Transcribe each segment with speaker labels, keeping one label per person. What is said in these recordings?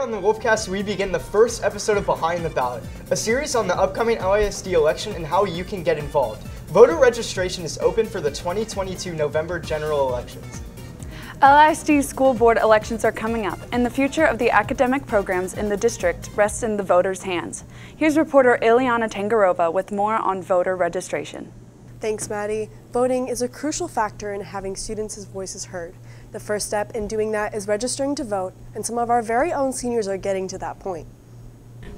Speaker 1: on the Wolfcast, we begin the first episode of Behind the Ballot, a series on the upcoming LISD election and how you can get involved. Voter registration is open for the 2022 November general elections.
Speaker 2: LISD School Board elections are coming up, and the future of the academic programs in the district rests in the voters' hands. Here's reporter Iliana Tangarova with more on voter registration.
Speaker 3: Thanks, Maddie. Voting is a crucial factor in having students' voices heard. The first step in doing that is registering to vote, and some of our very own seniors are getting to that point.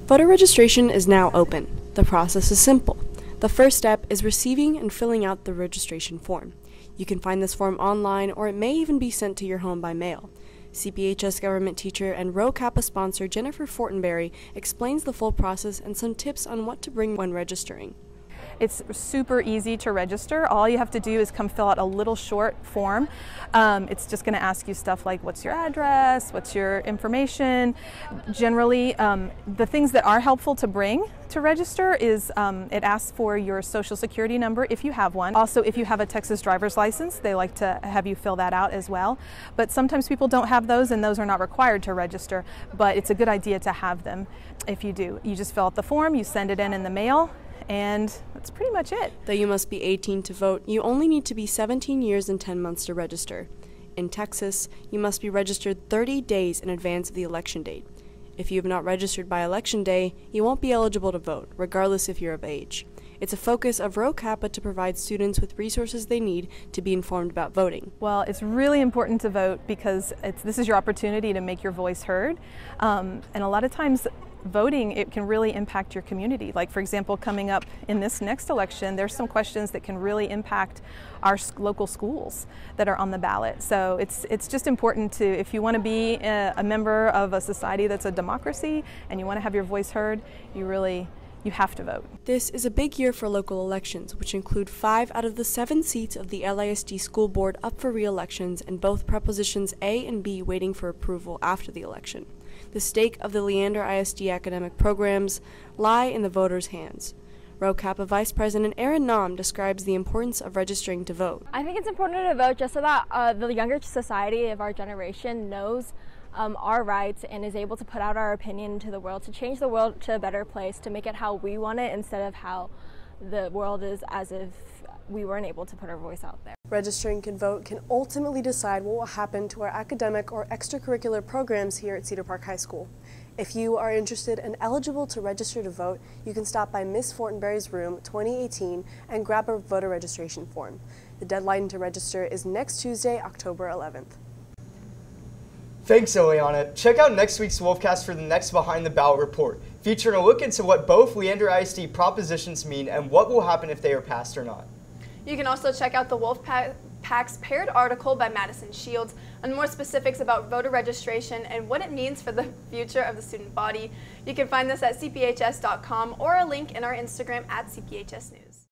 Speaker 4: Voter registration is now open. The process is simple. The first step is receiving and filling out the registration form. You can find this form online, or it may even be sent to your home by mail. CPHS government teacher and Rho Kappa sponsor Jennifer Fortenberry explains the full process and some tips on what to bring when registering.
Speaker 5: It's super easy to register. All you have to do is come fill out a little short form. It's just going to ask you stuff like what's your address, what's your information. Generally, the things that are helpful to bring to register is it asks for your social security number if you have one. Also, if you have a Texas driver's license, they like to have you fill that out as well. But sometimes people don't have those, and those are not required to register, but it's a good idea to have them if you do. You just fill out the form, you send it in the mail, and that's pretty much it.
Speaker 4: Though you must be 18 to vote, you only need to be 17 years and 10 months to register. In Texas, you must be registered 30 days in advance of the election date. If you have not registered by election day, you won't be eligible to vote, regardless if you're of age. It's a focus of Rho Kappa to provide students with resources they need to be informed about voting.
Speaker 5: Well, it's really important to vote because this is your opportunity to make your voice heard. And a lot of times, voting, it can really impact your community. Like, for example, coming up in this next election, there's some questions that can really impact our local schools that are on the ballot. So it's just important to, if you want to be a member of a society that's a democracy and you want to have your voice heard, you have to vote.
Speaker 4: This is a big year for local elections, which include 5 out of the 7 seats of the LISD School Board up for re-elections and both Prepositions A and B waiting for approval after the election. The stake of the Leander ISD academic programs lie in the voters' hands. Rho Kappa Vice President Erin Nam describes the importance of registering to vote.
Speaker 6: I think it's important to vote just so that the younger society of our generation knows our rights and is able to put out our opinion into the world, to change the world to a better place, to make it how we want it instead of how the world is as if we weren't able to put our voice out there.
Speaker 3: Registering to vote can ultimately decide what will happen to our academic or extracurricular programs here at Cedar Park High School. If you are interested and eligible to register to vote, you can stop by Ms. Fortenberry's room 2018 and grab a voter registration form. The deadline to register is next Tuesday, October 11th.
Speaker 1: Thanks, Iliana. Check out next week's Wolfcast for the next Behind the Ballot report, featuring a look into what both Leander ISD propositions mean and what will happen if they are passed or not.
Speaker 7: You can also check out the Wolfpack's paired article by Madison Shields on more specifics about voter registration and what it means for the future of the student body. You can find this at cphs.com or a link in our Instagram at CPHS News.